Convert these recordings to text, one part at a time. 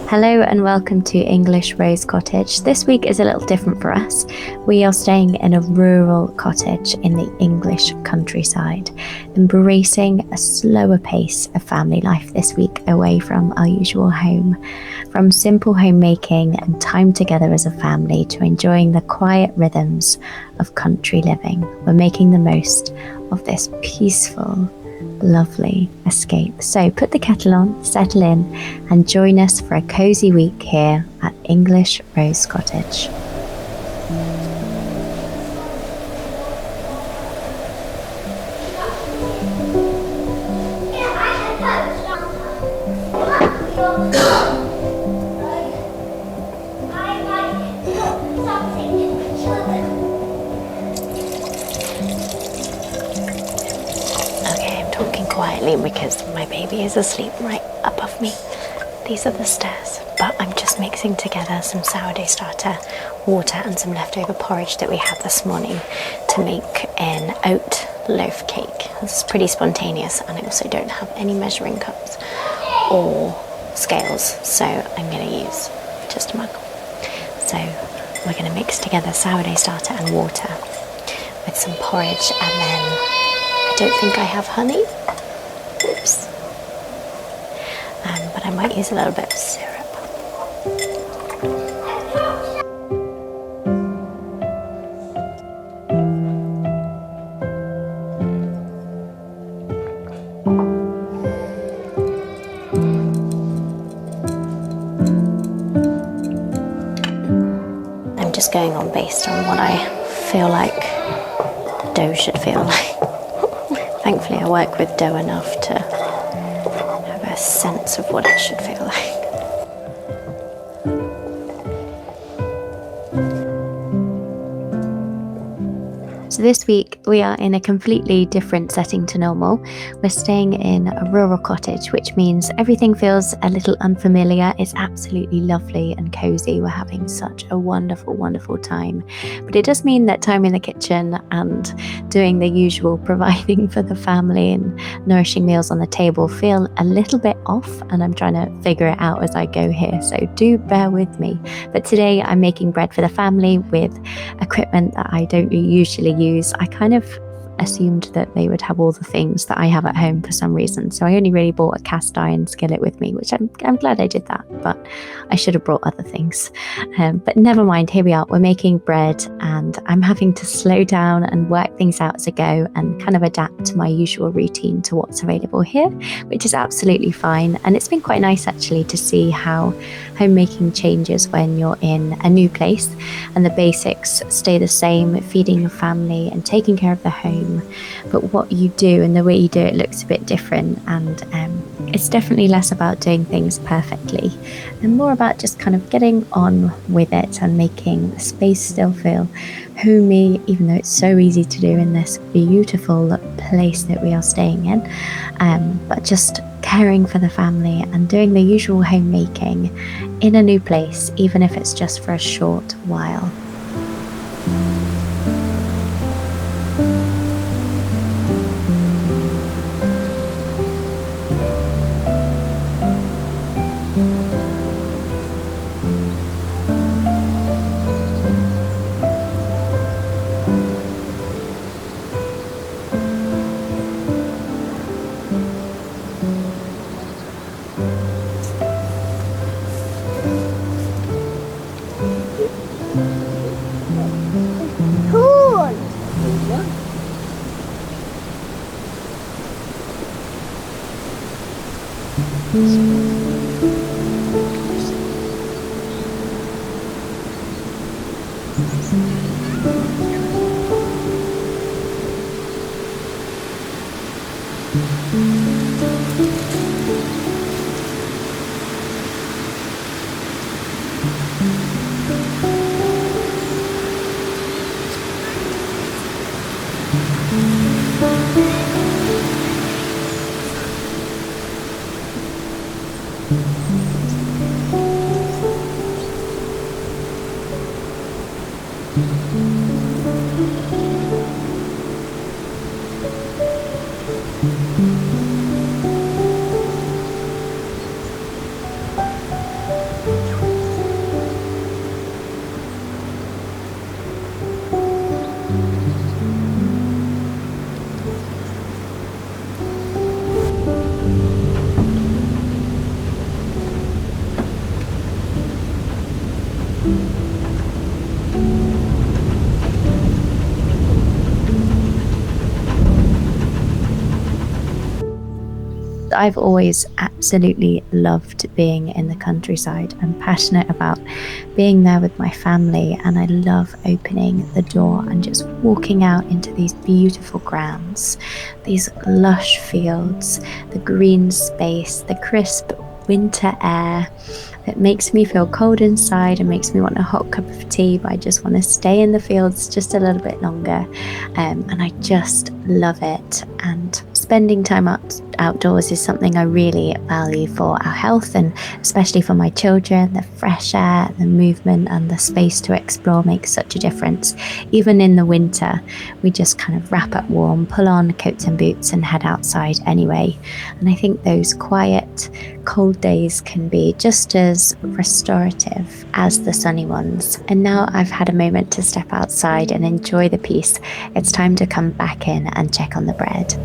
Hello and welcome to English Rose Cottage. This week is a little different for us. We are staying in a rural cottage in the English countryside, embracing a slower pace of family life this week away from our usual home. From simple homemaking and time together as a family to enjoying the quiet rhythms of country living, we're making the most of this peaceful, lovely escape. So put the kettle on, settle in, and join us for a cozy week here at English Rose Cottage. Quietly because my baby is asleep right above me. These are the stairs, but I'm just mixing together some sourdough starter, water and some leftover porridge that we had this morning to make an oat loaf cake. This is pretty spontaneous, and I also don't have any measuring cups or scales, so I'm going to use just a mug. So we're going to mix together sourdough starter and water with some porridge, and then I don't think I have honey. Oops. But I might use a little bit of syrup. I'm just going on based on what I feel like the dough should feel like. Thankfully, I work with dough enough to have a sense of what it should feel like. So this week we are in a completely different setting to normal. We're staying in a rural cottage, which means everything feels a little unfamiliar. It's absolutely lovely and cozy. We're having such a wonderful, wonderful time. But it does mean that time in the kitchen and doing the usual providing for the family and nourishing meals on the table feel a little bit off, and I'm trying to figure it out as I go here. So do bear with me. But today I'm making bread for the family with equipment that I don't usually use. I kind of assumed that they would have all the things that I have at home for some reason, so I only really bought a cast iron skillet with me, which I'm glad I did that, but I should have brought other things. But never mind, here we are, we're making bread, and I'm having to slow down and work things out as I go and kind of adapt to my usual routine to what's available here, which is absolutely fine. And it's been quite nice actually to see how homemaking changes when you're in a new place and the basics stay the same, feeding your family and taking care of the home. But what you do and the way you do it looks a bit different, and it's definitely less about doing things perfectly and more about just kind of getting on with it and making the space still feel homey, even though it's so easy to do in this beautiful place that we are staying in, but just caring for the family and doing the usual homemaking in a new place, even if it's just for a short while. I've always absolutely loved being in the countryside. I'm passionate about being there with my family, and I love opening the door and just walking out into these beautiful grounds, these lush fields, the green space, the crisp winter air. It makes me feel cold inside and makes me want a hot cup of tea, but I just want to stay in the fields just a little bit longer. And I just love it. And spending time outdoors is something I really value for our health, and especially for my children. The fresh air, the movement, and the space to explore makes such a difference. Even in the winter, we just kind of wrap up warm, pull on coats and boots, and head outside anyway. And I think those quiet, cold days can be just as restorative as the sunny ones. And now I've had a moment to step outside and enjoy the peace. It's time to come back in and check on the bread.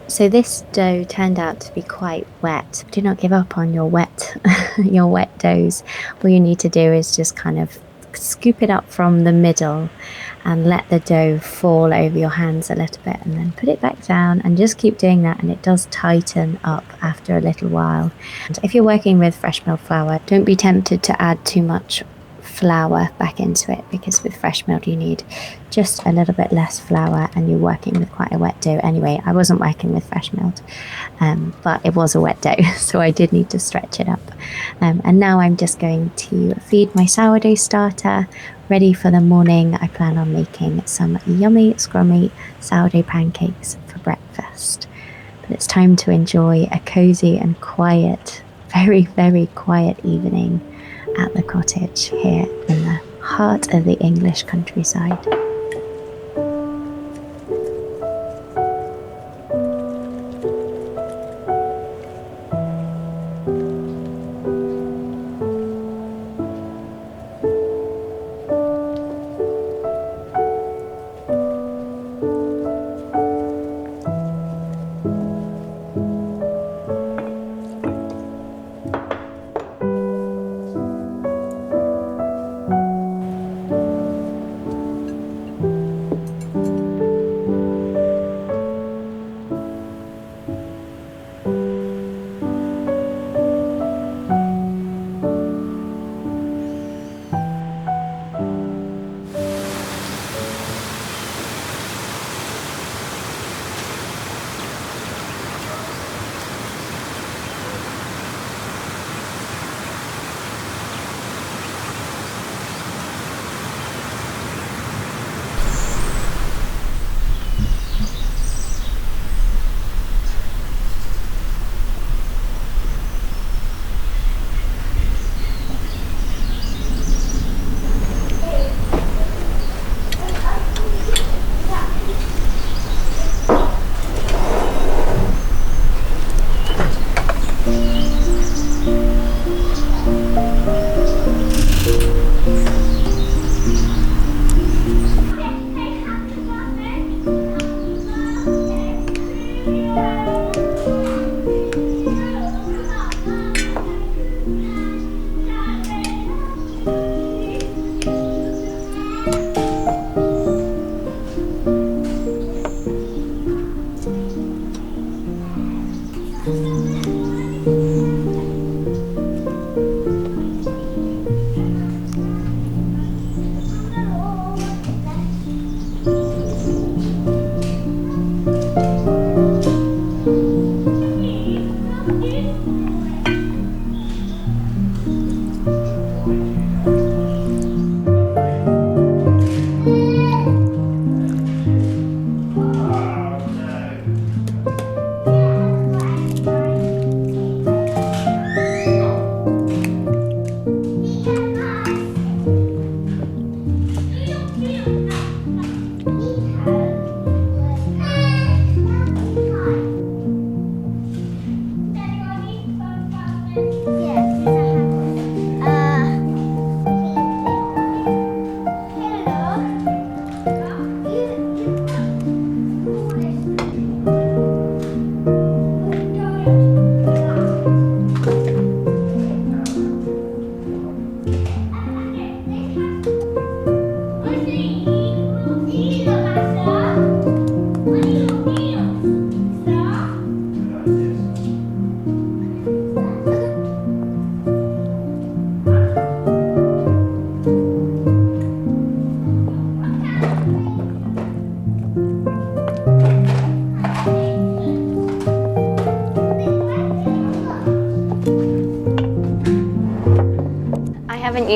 So this dough turned out to be quite wet. Do not give up on your wet your wet doughs. All you need to do is just kind of scoop it up from the middle and let the dough fall over your hands a little bit, and then put it back down and just keep doing that, and it does tighten up after a little while. And if you're working with fresh milled flour, don't be tempted to add too much flour back into it, because with fresh milled you need just a little bit less flour, and you're working with quite a wet dough anyway. I wasn't working with fresh milled, but it was a wet dough, so I did need to stretch it up. And now I'm just going to feed my sourdough starter, ready for the morning. I plan on making some yummy, scrummy sourdough pancakes for breakfast. But it's time to enjoy a cozy and quiet, very, very quiet evening at the cottage here in the heart of the English countryside.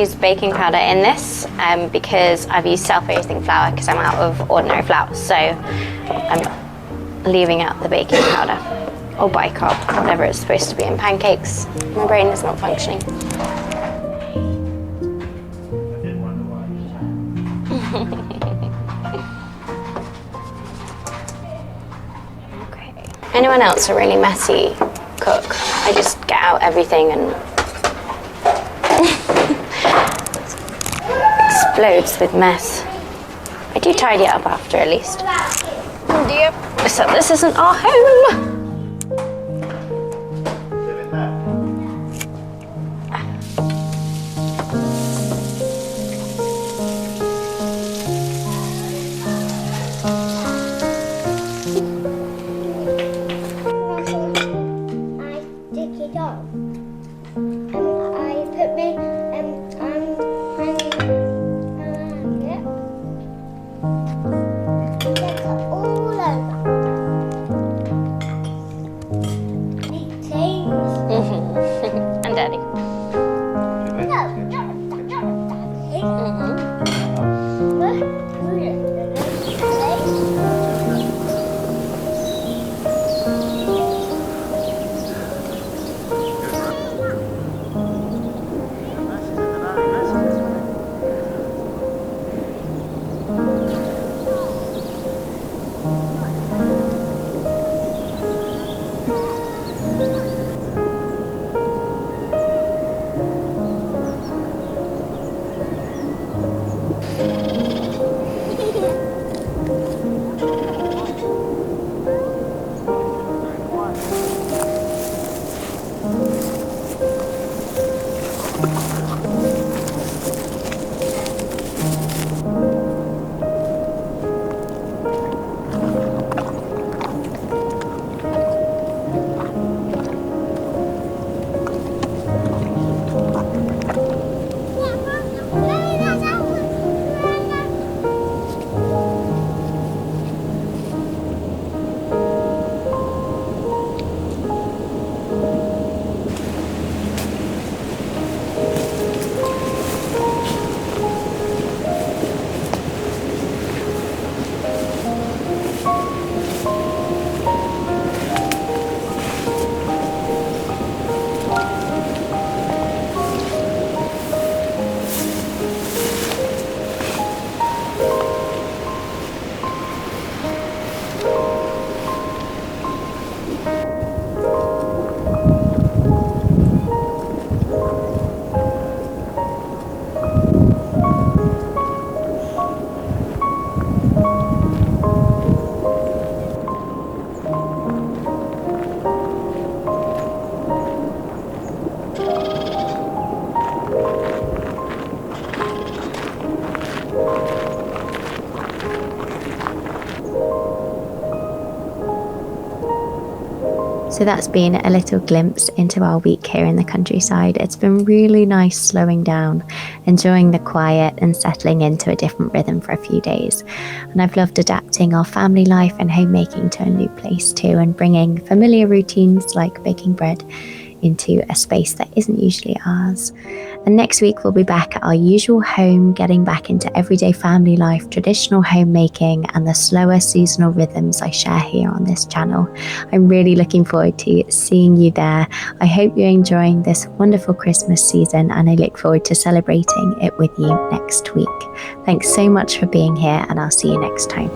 use baking powder in this because I've used self-raising flour because I'm out of ordinary flour. So I'm leaving out the baking powder or bicarb, whatever it's supposed to be in pancakes. My brain is not functioning. Okay. Anyone else a really messy cook? I just get out everything and explodes with mess. I do tidy it up after at least. Oh dear. So this isn't our home. And Daddy. So that's been a little glimpse into our week here in the countryside. It's been really nice slowing down, enjoying the quiet and settling into a different rhythm for a few days. And I've loved adapting our family life and homemaking to a new place too, and bringing familiar routines like baking bread into a space that isn't usually ours. And next week we'll be back at our usual home, getting back into everyday family life, traditional homemaking, and the slower seasonal rhythms I share here on this channel. I'm really looking forward to seeing you there. I hope you're enjoying this wonderful Christmas season, and I look forward to celebrating it with you next week. Thanks so much for being here, and I'll see you next time.